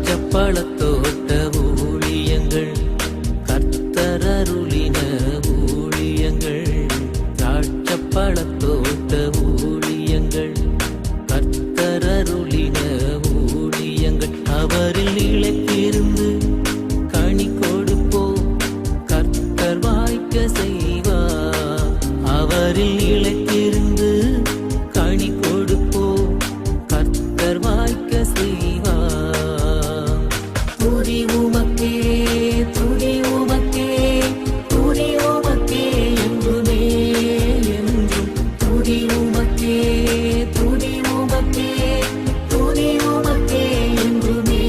திராட்சப்பழத்தோட்ட ஊழியங்கள் கர்த்தரருளின ஊழியங்கள் திராட்சப்பழத்தோட்ட ஊழியங்கள் கர்த்தரருளின ஊழியங்கள் அவரில் நிலைத்திருந்து கனி கொடுப்போம் கர்த்தர் வாய்க்க செய்வார் அவரில் நிலைத்திருந்து கனி கொடுப்போம் கர்த்தர் வாய்க்க செய்வார் துதி உமக்கே துதி உமக்கே துதி உமக்கே என்றுமே என்றும் துதி உமக்கே துதி உமக்கே துதி உமக்கே என்றுமே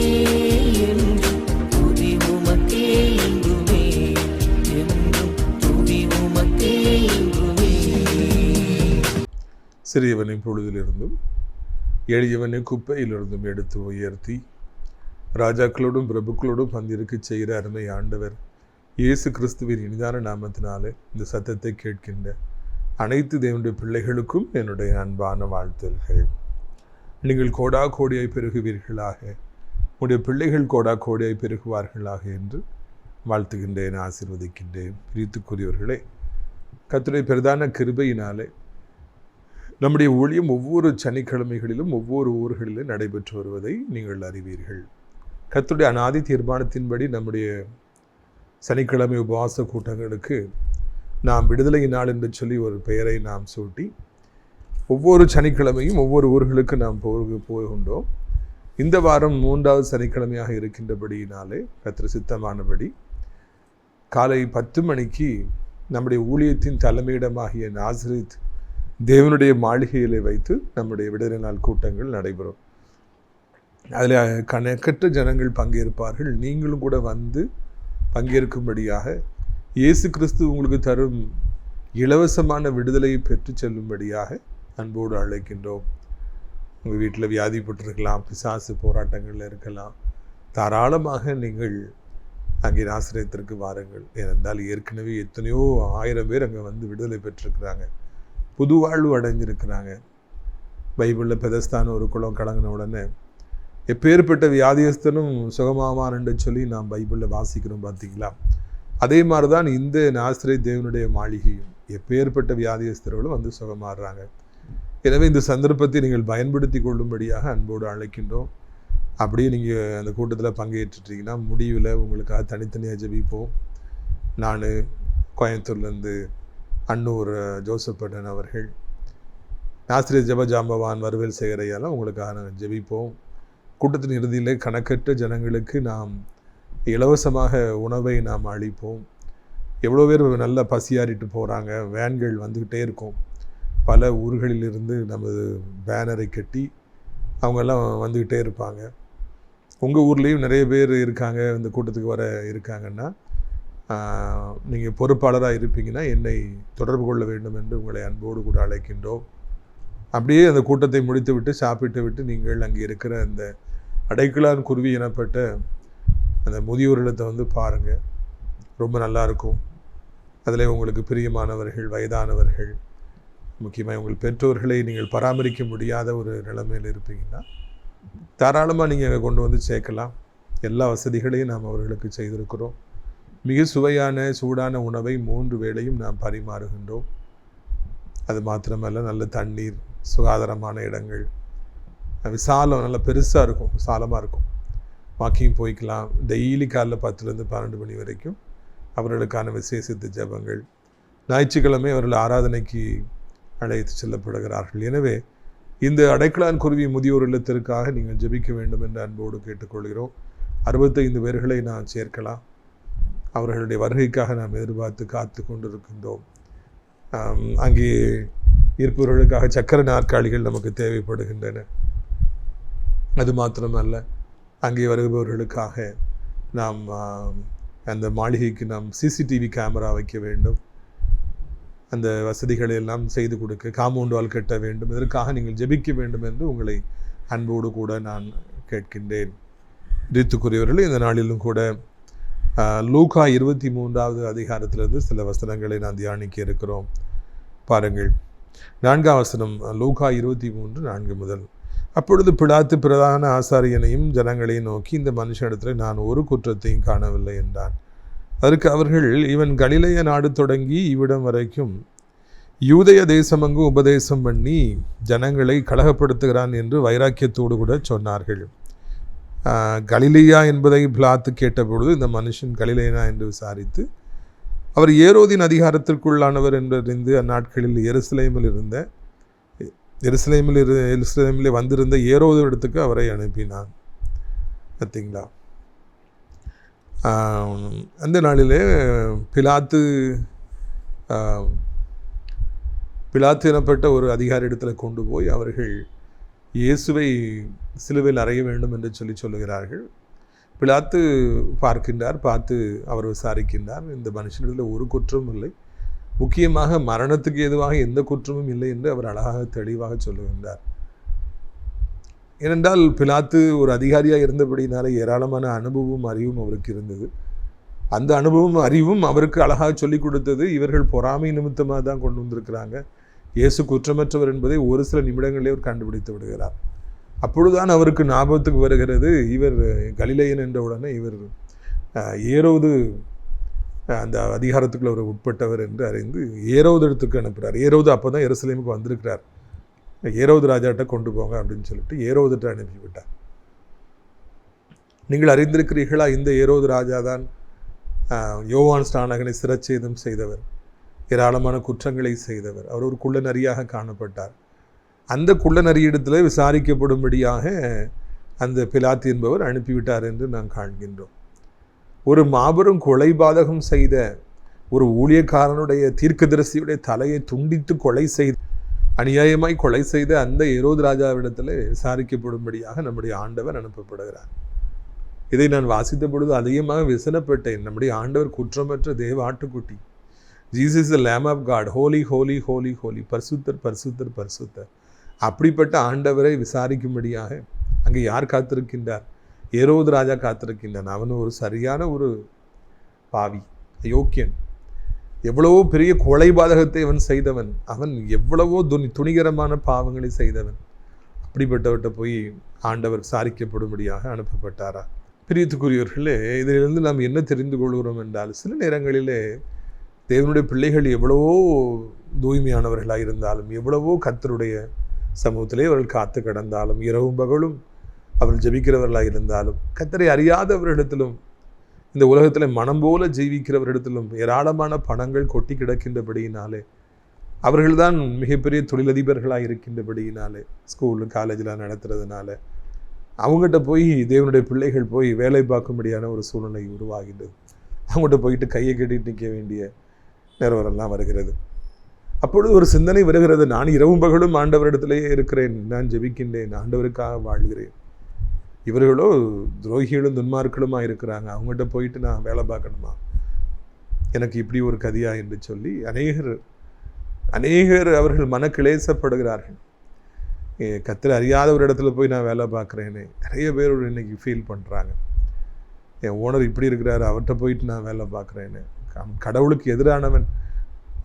என்றும் துதி உமக்கே என்றுமே என்றும் துதி உமக்கே என்றுமே. சிறியவனை பொழுதிலிருந்தும் எளியவனை குப்பையிலிருந்தும் எடுத்து உயர்த்தி ராஜாக்களோடும் பிரபுக்களோடும் பந்திருக்கு செய்கிற அருமை ஆண்டவர் இயேசு கிறிஸ்துவின் இனிதான நாமத்தினாலே இந்த சத்தத்தை கேட்கின்ற அனைத்து தேவனுடைய பிள்ளைகளுக்கும் என்னுடைய அன்பான வாழ்த்துகள். நீங்கள் கோடா கோடியாய் பெருகுவீர்களாக, உங்களுடைய பிள்ளைகள் கோடா கோடியாய் பெருகுவார்களாக என்று வாழ்த்துகின்றேன், ஆசீர்வதிக்கின்றேன். பிரித்துக்குரியவர்களே, கர்த்தருடைய பிரதான கிருபையினாலே நம்முடைய ஊழியம் ஒவ்வொரு சனிக்கிழமைகளிலும் ஒவ்வொரு ஊர்களிலும் நடைபெற்று வருவதை நீங்கள் அறிவீர்கள். கர்த்தருடைய அநாதி தீர்மானத்தின்படி நம்முடைய சனிக்கிழமை உபவாச கூட்டங்களுக்கு நாம் விடுதலை நாள் என்று சொல்லி ஒரு பெயரை நாம் சூட்டி ஒவ்வொரு சனிக்கிழமையும் ஒவ்வொரு ஊர்களுக்கு நாம் போகின்றோம். இந்த வாரம் 3வது சனிக்கிழமையாக இருக்கின்றபடியினாலே கர்த்தர் சித்தமானபடி காலை 10 மணிக்கு நம்முடைய ஊழியத்தின் தலைமையிடமாகிய நாசரேத் தேவனுடைய மாளிகையிலே வைத்து நம்முடைய விடுதலை நாள் கூட்டங்கள் நடைபெறும். அதில் கணக்கற்ற ஜனங்கள் பங்கேற்பார்கள். நீங்களும் கூட வந்து பங்கேற்கும்படியாக இயேசு கிறிஸ்து உங்களுக்கு தரும் இலவசமான விடுதலையை பெற்று செல்லும்படியாக அன்போடு அழைக்கின்றோம். உங்கள் வீட்டில் வியாதிப்பட்டிருக்கலாம், பிசாசு போராட்டங்களில் இருக்கலாம், தாராளமாக நீங்கள் அங்கே ஆசிரியத்திற்கு வாருங்கள். ஏனென்றால் ஏற்கனவே எத்தனையோ 1000 பேர் அங்கே வந்து விடுதலை பெற்றிருக்கிறாங்க, புது வாழ்வு அடைஞ்சிருக்கிறாங்க. பைபிளில் பெதஸ்தான ஒரு குளம் கலங்கின உடனே எப்பேற்பட்ட வியாதியஸ்தனும் சுகமாவான் என்று சொல்லி நாம் பைபிளில் வாசிக்கிறோம், பார்த்தீங்களா? அதே மாதிரி தான் இந்த நாசரேத் தேவனுடைய மாளிகையும் எப்பேற்பட்ட வியாதியஸ்தர்களும் வந்து சுகமாறுறாங்க. எனவே இந்த சந்தர்ப்பத்தை நீங்கள் பயன்படுத்தி கொள்ளும்படியாக அன்போடு அழைக்கின்றோம். அப்படியே நீங்கள் அந்த கூட்டத்தில் பங்கேற்றுட்டீங்கன்னா முடிவில் உங்களுக்காக தனித்தனியாக ஜெபிப்போம். நான் கோயம்புத்தூர்லேருந்து அன்னூர் ஜோசப்பட்டன் அவர்கள், நாசிரியர் ஜபஜாம்பவான் வருவேல் சேகரையெல்லாம் உங்களுக்காக நாங்கள் ஜெபிப்போம். கூட்டத்தின் இறுதியிலே கணக்கற்ற ஜனங்களுக்கு நாம் இலவசமாக உணவை நாம் அளிப்போம். எவ்வளோ பேர் நல்லா பசியாறிட்டு போகிறாங்க, வேன்கள் வந்துக்கிட்டே இருக்கும். பல ஊர்களிலிருந்து நமது பேனரை கட்டி அவங்கெல்லாம் வந்துக்கிட்டே இருப்பாங்க. உங்கள் ஊர்லேயும் நிறைய பேர் இருக்காங்க, இந்த கூட்டத்துக்கு வர இருக்காங்கன்னா நீங்கள் பொறுப்பாளராக இருப்பீங்கன்னா என்னை தொடர்பு கொள்ள வேண்டும் என்று உங்களை அன்போடு கூட அழைக்கின்றோம். அப்படியே அந்த கூட்டத்தை முடித்து விட்டு சாப்பிட்டு விட்டு நீங்கள் அங்கே இருக்கிற அந்த அடைக்கலான் குருவி எனப்பட்ட அந்த முதியோர் இல்லத்தை வந்து பாருங்கள், ரொம்ப நல்லாயிருக்கும். அதில் உங்களுக்கு பிரியமானவர்கள், வயதானவர்கள், முக்கியமாக உங்கள் பெற்றோர்களை நீங்கள் பராமரிக்க முடியாத ஒரு நிலைமையில் இருப்பீங்கன்னா தாராளமாக நீங்கள் கொண்டு வந்து சேர்க்கலாம். எல்லா வசதிகளையும் நாம் அவர்களுக்கு செய்திருக்கிறோம். மிக சுவையான சூடான உணவை 3 வேளையும் நாம் பரிமாறுகின்றோம். அது மாத்திரமல்ல, நல்ல தண்ணீர், சுகாதாரமான இடங்கள், விசாலம், நல்ல பெருசாக இருக்கும், விசாலமாக இருக்கும். வாக்கிங் போய்க்கலாம். டெய்லி காலைல 10லேருந்து 12 மணி வரைக்கும் அவர்களுக்கான விசேஷித்த ஜெபங்கள். ஞாயிற்றுக்கிழமை அவர்கள் ஆராதனைக்கு அழைத்து செல்லப்படுகிறார்கள். எனவே இந்த அடைக்கலான் குருவி முதியோர் இல்லத்திற்காக நீங்கள் ஜெபிக்க வேண்டும் என்று அன்போடு கேட்டுக்கொள்கிறோம். 65 பேர்களை நான் சேர்க்கலாம். அவர்களுடைய வருகைக்காக நாம் எதிர்பார்த்து காத்து கொண்டிருக்கின்றோம். அங்கே இருப்பவர்களுக்காக சக்கர நாற்காலிகள் நமக்கு தேவைப்படுகின்றன. அது மாத்திரமல்ல, அங்கே வருபவர்களுக்காக நாம் அந்த மாளிகைக்கு நாம் சிசிடிவி கேமரா வைக்க வேண்டும். அந்த வசதிகளை எல்லாம் செய்து கொடுக்க காம்பவுண்ட் வால் கட்ட வேண்டும். இதற்காக நீங்கள் ஜெபிக்க வேண்டும் என்று உங்களை அன்போடு கூட நான் கேட்கின்றேன். பிரித்துக்குரியவர்கள், இந்த நாளிலும் கூட லூக்கா 23வது அதிகாரத்திலிருந்து சில வசனங்களை நான் தியானிக்க இருக்கிறோம். பாருங்கள், 4ஆம் வசனம், லூக்கா 23:4 முதல். அப்பொழுது பிலாத்து பிரதான ஆசாரியனையும் ஜனங்களையும் நோக்கி, இந்த மனுஷனிடத்தில் நான் ஒரு குற்றத்தையும் காணவில்லை என்றான். அதற்கு அவர்கள், இவன் கலிலேய நாடு தொடங்கி இவ்விடம் வரைக்கும் யூதேய தேசமங்கு உபதேசம் பண்ணி ஜனங்களை கலகப்படுத்துகிறான் என்று வைராக்கியத்தோடு கூட சொன்னார்கள். கலிலேயா என்பதை பிலாத்து கேட்டபொழுது இந்த மனுஷன் கலிலேயனா என்று விசாரித்து, அவர் ஏரோதின் அதிகாரத்திற்குள்ளானவர் என்றறிந்து அந்நாட்களில் எருசலேமிலே வந்திருந்த ஏரோது இடத்துக்கு அவரை அனுப்பினான். பார்த்தீங்களா? அந்த நாளிலே பிலாத்து எனப்பட்ட ஒரு அதிகாரி இடத்துல கொண்டு போய் அவர்கள் இயேசுவை சிலுவையில் அறைய வேண்டும் என்று சொல்லுகிறார்கள். பிலாத்து பார்த்து அவர் விசாரிக்கின்றார். இந்த மனுஷனிடத்தில் ஒரு குற்றமும் இல்லை, முக்கியமாக மரணத்துக்கு ஏதுவாக எந்த குற்றமும் இல்லை என்று அவர் அழகாக தெளிவாக சொல்லுகின்றார். ஏனென்றால் பிலாத்து ஒரு அதிகாரியாக இருந்தபடினாலே ஏராளமான அனுபவமும் அறிவும் அவருக்கு இருந்தது. அந்த அனுபவம் அறிவும் அவருக்கு அழகாக சொல்லிக் கொடுத்தது. இவர்கள் பொறாமை நிமித்தமாக தான் கொண்டு வந்திருக்கிறாங்க, இயேசு குற்றமற்றவர் என்பதை ஒரு சில நிமிடங்களே அவர் கண்டுபிடித்து விடுகிறார். அப்பொழுதுதான் அவருக்கு ஞாபகத்துக்கு வருகிறது, இவர் கலிலேயன் என்ற உடனே இவர் ஏரோது அந்த அதிகாரத்துக்குள்ள அவர் உட்பட்டவர் என்று அறிந்து ஏரோது இடத்துக்கு அனுப்புகிறார். ஏரோது அப்போ தான் எருசலேமுக்கு வந்திருக்கிறார். ஏரோது ராஜாட்ட கொண்டு போங்க அப்படின்னு சொல்லிட்டு ஏரோதுட்ட அனுப்பிவிட்டார். நீங்கள் அறிந்திருக்கிறீர்களா, இந்த ஏரோது ராஜா தான் யோவான் ஸ்நானகனை சிரச்சேதம் செய்தவர், ஏராளமான குற்றங்களை செய்தவர். அவர் ஒரு குள்ள நரியாக காணப்பட்டார். அந்த குள்ள நரியிடத்தில் விசாரிக்கப்படும்படியாக அந்த பிலாத்து என்பவர் அனுப்பிவிட்டார் என்று நாம் காண்கின்றோம். ஒரு மாபெரும் கொலைபாதகம் செய்த ஒரு ஊழியக்காரனுடைய தீர்க்கதரிசியுடைய தலையை துண்டித்து கொலை செய்து அநியாயமாய் கொலை செய்த அந்த ஏரோது ராஜாவிடத்தில் விசாரிக்கப்படும்படியாக நம்முடைய ஆண்டவர் அனுப்பப்படுகிறார். இதை நான் வாசித்த பொழுது அதிகமாக விசனப்பட்டேன். நம்முடைய ஆண்டவர் குற்றமற்ற தேவ ஆட்டுக்குட்டி. Jesus the lamb of God, holy holy holy holy, பரிசுத்தர் பரிசுத்தர் பரிசுத்தர். அப்படிப்பட்ட ஆண்டவரை விசாரிக்கும்படியாக அங்கே யார் காத்திருக்கின்றார்? ஏரோது ராஜா காத்திருக்கின்றான். அவன் ஒரு சரியான ஒரு பாவி, அயோக்கியன். எவ்வளவோ பெரிய கொலைபாதகத்தை அவன் செய்தவன். அவன் எவ்வளவோ துணிகரமான பாவங்களை செய்தவன். அப்படிப்பட்டவர்கிட்ட போய் ஆண்டவர் விசாரிக்கப்படும்படியாக அனுப்பப்பட்டாரா? பிரியத்துக்குரியவர்களே, இதிலிருந்து நாம் என்ன தெரிந்து கொள்கிறோம் என்றால், சில நேரங்களிலே தேவனுடைய பிள்ளைகள் எவ்வளவோ தூய்மையானவர்களாக இருந்தாலும், எவ்வளவோ கர்த்தருடைய சமூகத்திலே அவர்கள் காத்து கடந்தாலும், இரவும் பகலும் அவர்கள் ஜெபிக்கிறவர்களாக இருந்தாலும், கர்த்தரை அறியாதவர்களிடத்திலும் இந்த உலகத்தில் மனம் போல ஜீவிக்கிறவரிடத்திலும் ஏராளமான பணங்கள் கொட்டி கிடக்கின்றபடியினாலே, அவர்கள்தான் மிகப்பெரிய தொழிலதிபர்களாக இருக்கின்றபடியினாலே, ஸ்கூலு காலேஜில் நடத்துறதுனால அவங்ககிட்ட போய் தேவனுடைய பிள்ளைகள் போய் வேலை பார்க்கும்படியான ஒரு சூழ்நிலை உருவாகின்றது. அவங்ககிட்ட போயிட்டு கையை கட்டிட்டு நிற்க வேண்டிய நேரவரெல்லாம் வருகிறது. அப்பொழுது ஒரு சிந்தனை வருகிறது, நான் இரவும் பகலும் ஆண்டவரிடத்திலேயே இருக்கிறேன், நான் ஜெபிக்கின்றேன், ஆண்டவருக்காக வாழ்கிறேன். இவர்களோ துரோகிகளும் துன்மார்களுமாக இருக்கிறாங்க, அவங்ககிட்ட போயிட்டு நான் வேலை பார்க்கணுமா? எனக்கு இப்படி ஒரு கதியா என்று சொல்லி அநேகர் அவர்கள் மனக்கிளேசப்படுகிறார்கள். கர்த்தரை அறியாத ஒரு இடத்துல போய் நான் வேலை பார்க்குறேன்னு நிறைய பேர் இன்னைக்கு ஃபீல் பண்ணுறாங்க. என் ஓனர் இப்படி இருக்கிறாரு, அவர்கிட்ட போயிட்டு நான் வேலை பார்க்குறேன்னு. கடவுளுக்கு எதிரானவன்,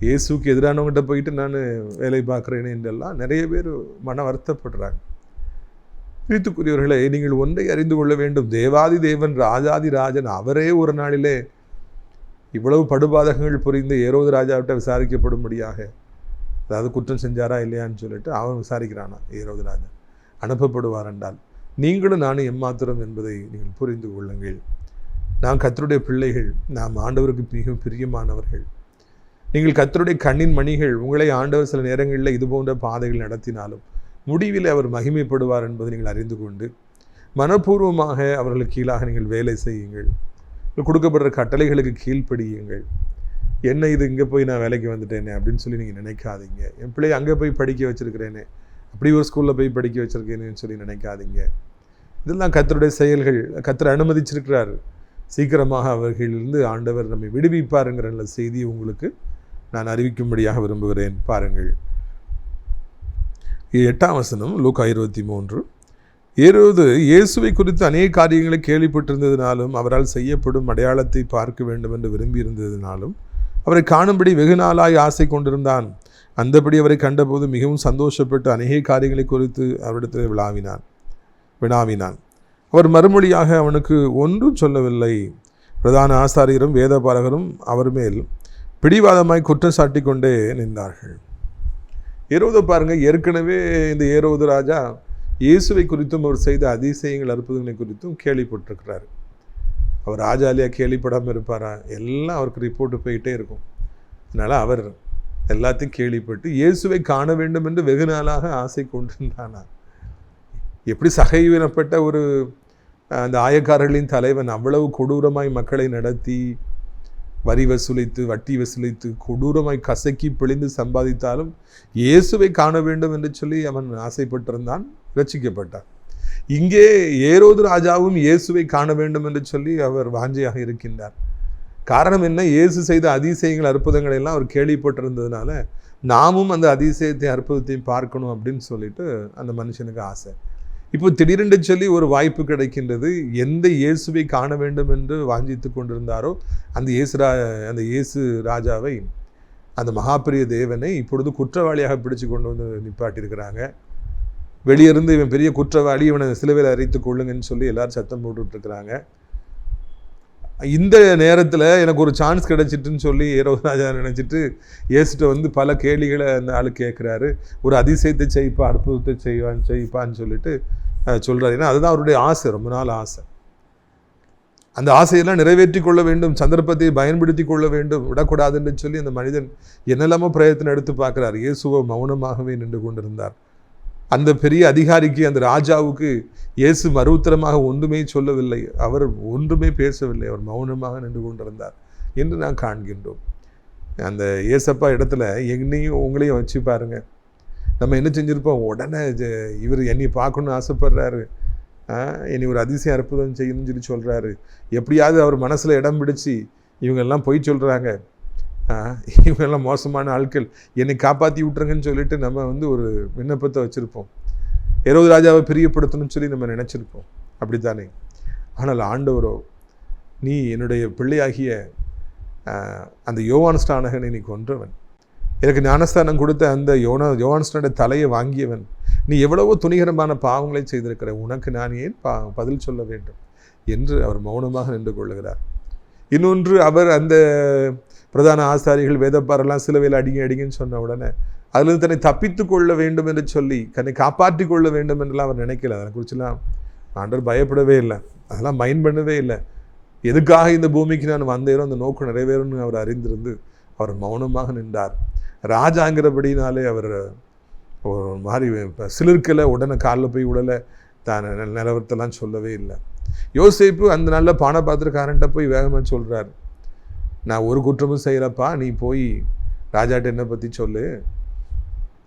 இயேசுக்கு எதிரானவன்கிட்ட போயிட்டு நான் வேலை பார்க்குறேன்னு என்றெல்லாம் நிறைய பேர் மன வருத்தப்படுறாங்க. பிரியத்துக்குரியவர்களே, நீங்கள் ஒன்றை அறிந்து கொள்ள வேண்டும். தேவாதி தேவன், ராஜாதி ராஜன், அவரே ஒரு நாளிலே இவ்வளவு படுபாதகங்கள் புரிந்து ஏரோது ராஜாவிட்ட விசாரிக்கப்படும்படியாக, அதாவது குற்றம் செஞ்சாரா இல்லையான்னு சொல்லிட்டு அவன் விசாரிக்கிறானா ஏரோது ராஜா, அனுப்பப்படுவார் என்றால் நீங்களும் நானும் எம்மாத்திரம் என்பதை நீங்கள் புரிந்து கொள்ளுங்கள். நாம் கர்த்தருடைய பிள்ளைகள், நாம் ஆண்டவருக்கு மிகவும் பிரியமானவர்கள். நீங்கள் கர்த்தருடைய கண்ணின் மணிகள். உங்களை ஆண்டவர் சில நேரங்களில் இது போன்ற பாதைகள் நடத்தினாலும் முடிவில் அவர் மகிமைப்படுவார் என்பதை நீங்கள் அறிந்து கொண்டு மனப்பூர்வமாக அவர்களுக்கு கீழாக நீங்கள் வேலை செய்யுங்கள். கொடுக்கப்படுற கட்டளைகளுக்கு கீழ்ப்படியுங்கள். என்ன இது இங்கே போய் நான் வேலைக்கு வந்துட்டேனே அப்படின்னு சொல்லி நீங்கள் நினைக்காதீங்க. என் பிள்ளையை அங்கே போய் படிக்க வச்சுருக்கிறேனே, அப்படி ஒரு ஸ்கூலில் போய் படிக்க வச்சுருக்கேனேன்னு சொல்லி நினைக்காதீங்க. இதெல்லாம் கர்த்தருடைய செயல்கள். கர்த்தர் அனுமதிச்சிருக்கிறார். சீக்கிரமாக அவர்களிலிருந்து ஆண்டவர் நம்மை விடுவிப்பாருங்கிற நல்ல செய்தியை உங்களுக்கு நான் அறிவிக்கும்படியாக விரும்புகிறேன். பாருங்கள், 8ஆம் வசனம், லூக்கா 23. ஏரோது இயேசுவை குறித்து அநேக காரியங்களை கேள்விப்பட்டிருந்ததினாலும் அவரால் செய்யப்படும் அடையாளத்தை பார்க்க வேண்டும் என்று விரும்பியிருந்ததினாலும் அவரை காணும்படி வெகு நாளாய் ஆசை கொண்டிருந்தான். அந்தபடி அவரை கண்டபோது மிகவும் சந்தோஷப்பட்டு அநேக காரியங்களை குறித்து அவரிடத்தில் வினாவினான். அவர் மறுமொழியாக அவனுக்கு ஒன்றும் சொல்லவில்லை. பிரதான ஆசாரியரும் வேதபாரகரும் அவர் மேல் பிடிவாதமாய் குற்றம் சாட்டி கொண்டே நின்றார்கள். ஏரோதை பாருங்க, ஏற்கனவே இந்த ஏரோது ராஜா இயேசுவை குறித்தும் அவர் செய்த அதிசயங்கள் அற்புதங்களை குறித்தும் கேள்விப்பட்டிருக்கிறார். அவர் ராஜாலியாக கேள்விப்படாமல் இருப்பாரா? எல்லாம் அவருக்கு ரிப்போர்ட்டு போயிட்டே இருக்கும். அதனால் அவர் எல்லாத்தையும் கேள்விப்பட்டு இயேசுவை காண வேண்டும் என்று வெகு நாளாக ஆசை கொண்டிருந்தானா. எப்படி சகைவினப்பட்ட ஒரு அந்த ஆயக்காரர்களின் தலைவன் அவ்வளவு கொடூரமாய் மக்களை நடத்தி வரி வசூலித்து வட்டி வசூலித்து கொடூரமாய் கசக்கி பிழிந்து சம்பாதித்தாலும் இயேசுவை காண வேண்டும் என்று சொல்லி அவன் ஆசைப்பட்டிருந்தான், ரட்சிக்கப்பட்டான். இங்கே ஏரோது ராஜாவும் இயேசுவை காண வேண்டும் என்று சொல்லி அவர் வாஞ்சையாக இருக்கின்றார். காரணம் என்ன? இயேசு செய்த அதிசயங்கள் அற்புதங்களை எல்லாம் அவர் கேள்விப்பட்டிருந்ததுனால நாமும் அந்த அதிசயத்தை அற்புதத்தையும் பார்க்கணும் அப்படின்னு சொல்லிட்டு அந்த மனுஷனுக்கு ஆசை. இப்போ திடீரென்று சொல்லி ஒரு வாய்ப்பு கிடைக்கின்றது. எந்த இயேசுவை காண வேண்டும் என்று வாஞ்சித்து கொண்டிருந்தாரோ அந்த இயேசு ராஜாவை, அந்த மகாபெரிய தேவனை இப்பொழுது குற்றவாளியாக பிடிச்சு கொண்டு வந்து நிப்பாட்டியிருக்கிறாங்க. வெளியிருந்து இவன் பெரிய குற்றவாளி, இவனை சிலுவையில் அறைத்து கொள்ளுங்கன்னு சொல்லி எல்லாரும் சத்தம் போட்டுட்ருக்குறாங்க. இந்த நேரத்தில் எனக்கு ஒரு சான்ஸ் கிடைச்சிட்டுன்னு சொல்லி ஏரோது ராஜா நினச்சிட்டு இயேசுட்ட வந்து பல கேள்விகளை அந்த ஆள் கேட்குறாரு. ஒரு அதிசயத்தை செய்ப்பா, அற்புதத்தை செய்ப்பான்னு சொல்லிட்டு சொல்கிறாரு. ஏன்னா அதுதான் அவருடைய ஆசை, ரொம்ப நாள் ஆசை. அந்த ஆசையெல்லாம் நிறைவேற்றி கொள்ள வேண்டும், சந்தர்ப்பத்தை பயன்படுத்தி கொள்ள வேண்டும், விடக்கூடாதுன்னு சொல்லி அந்த மனிதன் என்னெல்லாமோ பிரயத்தனம் எடுத்து பார்க்குறார். இயேசுவை மௌனமாகவே நின்று கொண்டிருந்தார். அந்த பெரிய அதிகாரிக்கு, அந்த ராஜாவுக்கு இயேசு மறுஉத்தரமாக ஒன்றுமே சொல்லவில்லை, அவர் ஒன்றுமே பேசவில்லை, அவர் மௌனமாக நின்று கொண்டிருந்தார் என்று நாம் காண்கின்றோம். அந்த ஏசப்பா இடத்துல என்னையும் உங்களையும் வச்சு பாருங்க, நம்ம என்ன செஞ்சுருப்போம்? உடனே இவர் என்னை பார்க்கணுன்னு ஆசைப்படுறாரு, என்னை ஒரு அதிசயம் அற்புதம் செய்யணும்னு சொல்கிறாரு, எப்படியாவது அவர் மனசில் இடம் பிடிச்சி இவங்கெல்லாம் பொய் சொல்கிறாங்க, இவங்கெல்லாம் மோசமான ஆட்கள், என்னை காப்பாற்றி விட்டுருங்கன்னு சொல்லிட்டு நம்ம வந்து ஒரு விண்ணப்பத்தை வச்சுருப்போம். ஏரோது ராஜாவை பிரியப்படுத்தணும்னு சொல்லி நம்ம நினச்சிருப்போம், அப்படித்தானே? ஆனால் ஆண்டவரோ, நீ என்னுடைய பிள்ளையாகிய அந்த யோவான் ஸ்நானகனை நீ கொன்றவன், எனக்கு ஞானஸ்தானம் கொடுத்த அந்த யோவான் ஸ்நானோட தலையை வாங்கியவன், நீ எவ்வளவோ துணிகரமான பாவங்களை செய்திருக்கிற, உனக்கு நான் ஏன் பதில் சொல்ல வேண்டும் என்று அவர் மௌனமாக நின்று கொள்ளுகிறார். இன்னொன்று, அவர் அந்த பிரதான ஆசாரிகள் வேதப்பாரெல்லாம் சிலுவையில் அடிங்கன்னு சொன்ன உடனே அதிலிருந்து தன்னை தப்பித்து கொள்ள வேண்டும் என்று சொல்லி தன்னை காப்பாற்றி கொள்ள வேண்டும் என்றெல்லாம் அவர் நினைக்கல. அதை குறிச்செல்லாம் ஆண்டவர் பயப்படவே இல்லை, அதெல்லாம் மைண்ட் பண்ணவே இல்லை. எதுக்காக இந்த பூமிக்கு நான் வந்தேனோ அந்த நோக்கம் நிறைவேறும்னு அவர் அறிந்திருந்து அவர் மௌனமாக நின்றார். ராஜாங்கிறபடினாலே அவர் ஒரு மாதிரி சிலிர்க்கலை, உடனே காலில் போய் உடலை, தான் நிலவரத்தெல்லாம் சொல்லவே இல்லை. யோசேப்பு அந்த நல்ல பானபாத்திரக்காரன்ட்ட போய் வேகமாக சொல்கிறார், நான் ஒரு குற்றமும் செய்கிறப்பா, நீ போய் ராஜாட்ட என்னை பற்றி சொல்லு,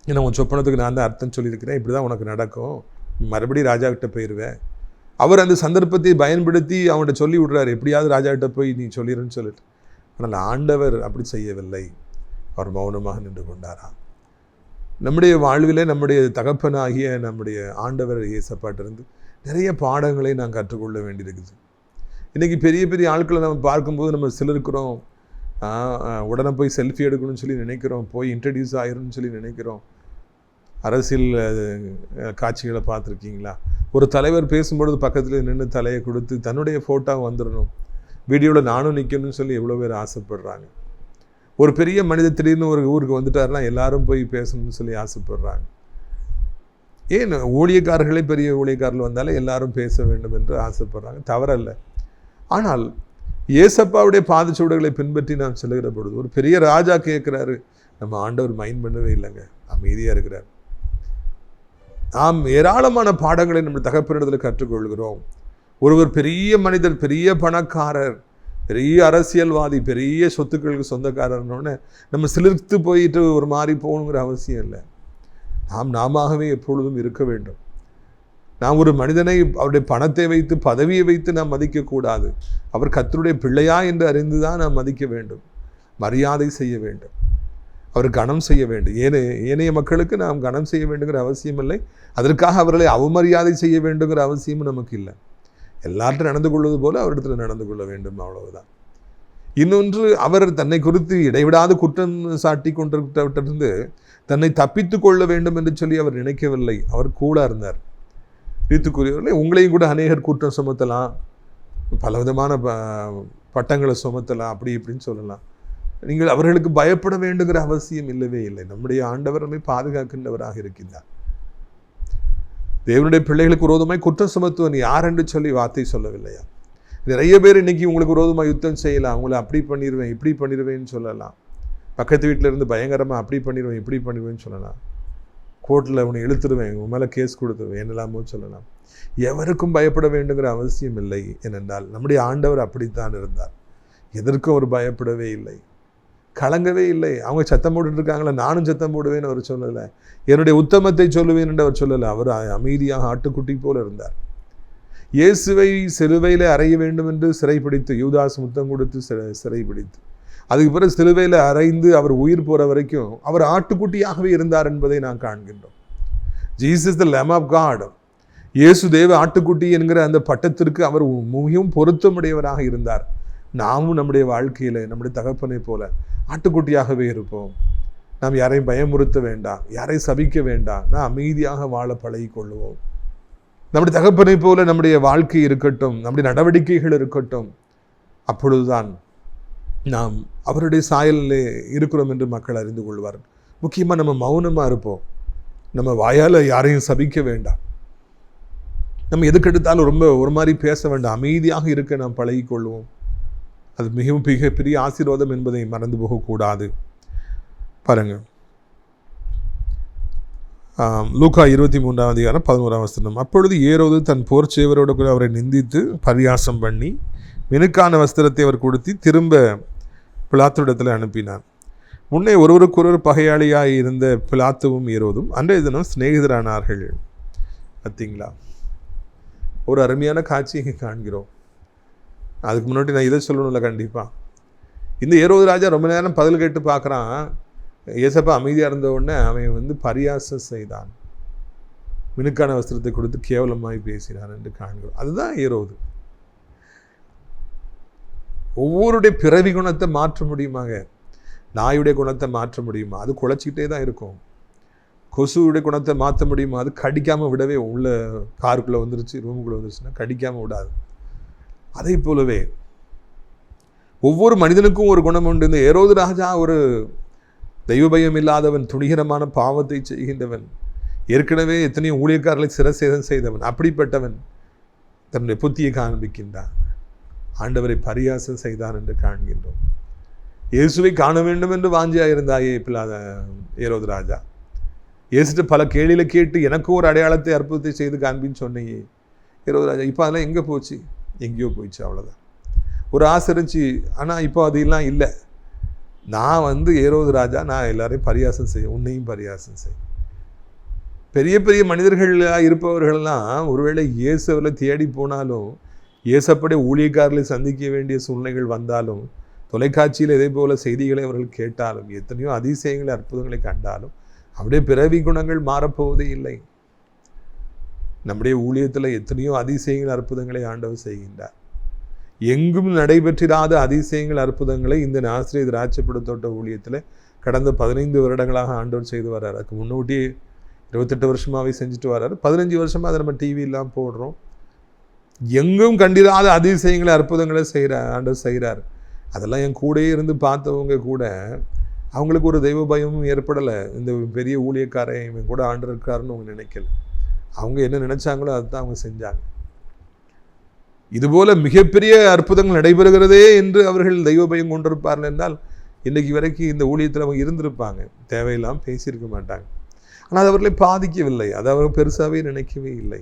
ஏன்னா உன் சொப்பனத்துக்கு நான் தான் அர்த்தம் சொல்லியிருக்கிறேன், இப்படி தான் உனக்கு நடக்கும், மறுபடியும் ராஜாக்கிட்ட போயிடுவேன். அவர் அந்த சந்தர்ப்பத்தை பயன்படுத்தி அவன்கிட்ட சொல்லி விட்றாரு, எப்படியாவது ராஜாக்கிட்ட போய் நீ சொல்லிடுன்னு சொல்லிட்டு. ஆனால் ஆண்டவர் அப்படி செய்யவில்லை, அவர் மௌனமாக நின்று கொண்டாராம். நம்முடைய வாழ்விலே நம்முடைய தகப்பனாகிய நம்முடைய ஆண்டவர் இயேசப்பாட்டிருந்து நிறைய பாடங்களை நாம் கற்றுக்கொள்ள வேண்டியிருக்குது. இன்றைக்கி பெரிய பெரிய ஆட்களை நம்ம பார்க்கும்போது நம்ம சிலருக்கிறோம், உடனே போய் செல்ஃபி எடுக்கணும்னு சொல்லி நினைக்கிறோம், போய் இன்ட்ரடியூஸ் ஆகிரும்னு சொல்லி நினைக்கிறோம். அரசியல் காட்சிகளை பார்த்துருக்கீங்களா? ஒரு தலைவர் பேசும்பொழுது பக்கத்தில் நின்று தலையை கொடுத்து தன்னுடைய ஃபோட்டோ வந்துடணும், வீடியோவில் நானும் நிற்கணும்னு சொல்லி எவ்வளோ பேர் ஆசைப்படுறாங்க. ஒரு பெரிய மனிதர் திடீர்னு ஒரு ஊருக்கு வந்துட்டாருன்னா எல்லாரும் போய் பேசணும்னு சொல்லி ஆசைப்படுறாங்க. ஏன் ஊழியக்காரர்களே பெரிய ஊழியக்காரர்கள் வந்தாலே எல்லாரும் பேச வேண்டும் என்று ஆசைப்படுறாங்க, தவறல்ல. ஆனால் ஏசப்பாவுடைய பாதச்சுவடுகளை பின்பற்றி நாம் செல்கிற பொழுது ஒரு பெரிய ராஜா கேட்குறாரு, நம்ம ஆண்டவர் மைண்ட் பண்ணவே இல்லைங்க, அமைதியாக இருக்கிறார். நாம் ஏராளமான பாடங்களை நம்ம தகப்பனிடத்தில் கற்றுக்கொள்கிறோம். ஒருவர் பெரிய மனிதர், பெரிய பணக்காரர், பெரிய அரசியல்வாதி, பெரிய சொத்துக்களுக்கு சொந்தக்காரர்னோடனே நம்ம சிலிர்த்து போயிட்டு ஒரு மாதிரி போகணுங்கிற அவசியம் இல்லை. நாமவே எப்பொழுதும் இருக்க வேண்டும். நாம் ஒரு மனிதனை அவருடைய பணத்தை வைத்து, பதவியை வைத்து நாம் மதிக்கக்கூடாது. அவர் கர்த்தருடைய பிள்ளையா என்று அறிந்து தான் நாம் மதிக்க வேண்டும், மரியாதை செய்ய வேண்டும், அவர் கனம் செய்ய வேண்டும். ஏனைய மக்களுக்கு நாம் கனம் செய்ய வேண்டுங்கிற அவசியம் இல்லை, அதற்காக அவர்களை அவமரியாதை செய்ய வேண்டுங்கிற அவசியமும் நமக்கு இல்லை. எல்லார்ட்டும் நடந்து கொள்வது போல அவரிடத்தில் நடந்து கொள்ள வேண்டும், அவ்வளவுதான். இன்னொன்று, அவர் தன்னை குறித்து இடைவிடாது குற்றம் சாட்டி கொண்டிருந்தவிட்டிருந்து தன்னை தப்பித்து கொள்ள வேண்டும் என்று சொல்லி அவர் நினைக்கவில்லை. அவர் கூலாக இருந்தார். ரீத்துக்குரியவர்களே, உங்களையும் கூட அநேகர் குற்றம் சுமத்தலாம், பலவிதமான பட்டங்களை சுமத்தலாம், அப்படி இப்படின்னு சொல்லலாம். நீங்கள் அவர்களுக்கு பயப்பட வேண்டுங்கிற அவசியம் இல்லவே இல்லை. நம்முடைய ஆண்டவர் நம்மை பாதுகாக்கின்றவராக இருக்கின்றார். தேவனுடைய பிள்ளைகளுக்கு விரோதமாய் குற்றம் சுமத்துவன் யார் என்று சொல்லி வார்த்தை சொல்லவில்லையா? நிறைய பேர் இன்னைக்கு உங்களுக்கு விரோதமாக யுத்தம் செய்யலாம். அவங்கள அப்படி பண்ணிடுவேன், இப்படி பண்ணிடுவேன்னு சொல்லலாம். பக்கத்து வீட்டில் இருந்து பயங்கரமாக அப்படி பண்ணிடுவேன், இப்படி பண்ணிடுவேன்னு சொல்லலாம். கோர்ட்டில் உன்னை இழுத்துடுவேன், உன் மேலே கேஸ் கொடுத்துருவேன், என்னெல்லாமோ சொல்லலாம். எவருக்கும் பயப்பட வேண்டுங்கிற அவசியம் இல்லை. ஏனென்றால் நம்முடைய ஆண்டவர் அப்படித்தான் இருந்தார். எதற்கும் அவர் பயப்படவே இல்லை, கலங்கவே இல்லை. அவங்க சத்தம் போட்டுட்டு இருக்காங்களே, நானும் சத்தம் போடுவேன்னு அவர் சொல்லலை. என்னுடைய உத்தமத்தை சொல்லுவேன் என்று அவர் சொல்லலை. அவர் அமைதியாக ஆட்டுக்குட்டி போல இருந்தார். இயேசுவை சிலுவையில் அறைய வேண்டும் என்று சிறைப்பிடித்து, யூதாஸ் முத்தம் கொடுத்து சிறைப்பிடித்து, அதுக்கு பிறகு சிலுவையில் அறைந்து அவர் உயிர் போகிற வரைக்கும் அவர் ஆட்டுக்குட்டியாகவே இருந்தார் என்பதை நான் காண்கின்றோம். Jesus the lamb of God, இயேசு தேவ ஆட்டுக்குட்டி என்கிற அந்த பட்டத்திற்கு அவர் மிகவும் பொருத்தமுடையவராக இருந்தார். நாமும் நம்முடைய வாழ்க்கையில் நம்முடைய தகப்பனை போல ஆட்டுக்குட்டியாகவே இருப்போம். நாம் யாரையும் பயமுறுத்த வேண்டாம், யாரையும் சபிக்க வேண்டாம், நாம் அமைதியாக வாழ பழகி கொள்ளுவோம். நம்முடைய தகப்பனை போல நம்முடைய வாழ்க்கை இருக்கட்டும், நம்முடைய நடவடிக்கைகள் இருக்கட்டும். அப்பொழுதுதான் நாம் அவருடைய சாயலில் இருக்கிறோம் என்று மக்கள் அறிந்து கொள்வார். முக்கியமாக நம்ம மௌனமாக இருப்போம். நம்ம வாயால் யாரையும் சபிக்க வேண்டாம், நம்ம எதுக்கெடுத்தாலும் ரொம்ப ஒரு மாதிரி பேச வேண்டாம், அமைதியாக இருக்க நாம் பழகிக்கொள்வோம். அது மிகவும் பெரிய ஆசீர்வாதம் என்பதை மறந்து போகக்கூடாது. பாருங்க, லூக்கா 23:11. அப்பொழுது ஏரோது தன் போர் சேவரோடு கூட அவரை நிந்தித்து பரியாசம் பண்ணி மினுக்கான வஸ்திரத்தை அவர் கொடுத்து திரும்ப பிலாத்துவிடத்தில் அனுப்பினார். முன்னே ஒருவருக்கொருவர் பகையாளியாக இருந்த பிலாத்துவும் ஏரோதும் அன்றைய தினம் சிநேகிதரானார்கள். பார்த்தீங்களா, ஒரு அருமையான காட்சியை காண்கிறோம். அதுக்கு முன்னாடி நான் இதை சொல்லணும்ல, கண்டிப்பாக இந்த ஏரோது ராஜா ரொம்ப நேரம் பதில் கேட்டு பார்க்குறான். ஏசப்பா அமைதியாக இருந்த உடனே அவன் பரியாசம் செய்தான், மினுக்கான வஸ்திரத்தை கொடுத்து கேவலமாய் பேசினான் என்று காண்கிறோம். அதுதான் ஏரோது. ஒவ்வொருடைய பிறவி குணத்தை மாற்ற முடியுமாங்க? நாயுடைய குணத்தை மாற்ற முடியுமா? அது குலைச்சிக்கிட்டே தான் இருக்கும். கொசுவுடைய குணத்தை மாற்ற முடியுமா? அது கடிக்காமல் விடவே, உள்ள காருக்குள்ளே வந்துருச்சு, ரூமுக்குள்ளே வந்துருச்சுன்னா கடிக்காமல் விடாது. அதே போலவே ஒவ்வொரு மனிதனுக்கும் ஒரு குணம் உண்டு. இந்த ஏரோது ராஜா ஒரு தெய்வபயம் இல்லாதவன், துணிகரமான பாவத்தை செய்கின்றவன், ஏற்கனவே எத்தனையோ ஊழியக்காரர்களை சிரசேதம் செய்தவன். அப்படிப்பட்டவன் தன்னுடைய புத்தியை காண்பிக்கின்றான், ஆண்டவரை பரியாசம் செய்தான் என்று காண்கின்றோம். இயேசுவை காண வேண்டும் என்று வாஞ்சியாக இருந்தாயே ஏரோது ராஜா. இயேசுட்டு பல கேள்வியில கேட்டு எனக்கு ஒரு அடையாளத்தை அற்புதத்தை செய்து காண்பின்னு சொன்னையே ஏரோது ராஜா. இப்போ அதெல்லாம் எங்கே போச்சு? எங்கேயோ போயிடுச்சு, அவ்வளோதான். ஒரு ஆசை இருந்துச்சு, ஆனால் இப்போ அதெல்லாம் இல்லை. நான் ஏரோது ராஜா, நான் எல்லாரையும் பரியாசம் செய்ய, உன்னையும் பரியாசம் செய்ய. பெரிய பெரிய மனிதர்களாக இருப்பவர்கள்லாம் ஒருவேளை இயேசுவை தேடி போனாலும், இயேசப்படைய ஊழியக்காரர்களை சந்திக்க வேண்டிய சூழ்நிலைகள் வந்தாலும், தொலைக்காட்சியில் இதே போல செய்திகளை அவர்கள் கேட்டாலும், எத்தனையோ அதிசயங்களை அற்புதங்களை கண்டாலும், அப்படியே பிறவி குணங்கள் மாறப்போவதே இல்லை. நம்முடைய ஊழியத்தில் எத்தனையோ அதிசயங்கள் அற்புதங்களை ஆண்டவர் செய்கின்றார். எங்கும் நடைபெற்றிராத அதிசயங்கள் அற்புதங்களை இந்த ஆசிரியர் திராட்சைப்பழ தோட்ட ஊழியத்தில் கடந்த 15 வருடங்களாக ஆண்டவர் செய்து வர்றார். அதுக்கு முன்னோட்டியே 28 வருஷமாகவே செஞ்சுட்டு வர்றாரு. 15 வருஷமாக அதை நம்ம டிவியெல்லாம் போடுறோம். எங்கும் கண்டிராத அதிசயங்களை அற்புதங்களை ஆண்டவர் செய்கிறார். அதெல்லாம் என் கூடயே இருந்து பார்த்தவங்க கூட அவங்களுக்கு ஒரு தெய்வ பயமும் ஏற்படலை. இந்த பெரிய ஊழியக்காரன் இவன் கூட ஆண்டவர் இருக்காருன்னு அவங்க நினைக்கல. அவங்க என்ன நினைச்சாங்களோ அதுதான் அவங்க செஞ்சாங்க. இதுபோல மிகப்பெரிய அற்புதங்கள் நடைபெறுகிறதே என்று அவர்கள் தெய்வ பயம் கொண்டிருப்பார்கள் என்றால் இன்றைக்கு வரைக்கும் இந்த ஊழியத்தில் அவங்க இருந்திருப்பாங்க, தேவையில்லாமல் பேசியிருக்க மாட்டாங்க. ஆனால் அது அவர்களை பாதிக்கவில்லை, அது அவர்கள் பெருசாகவே நினைக்கவே இல்லை.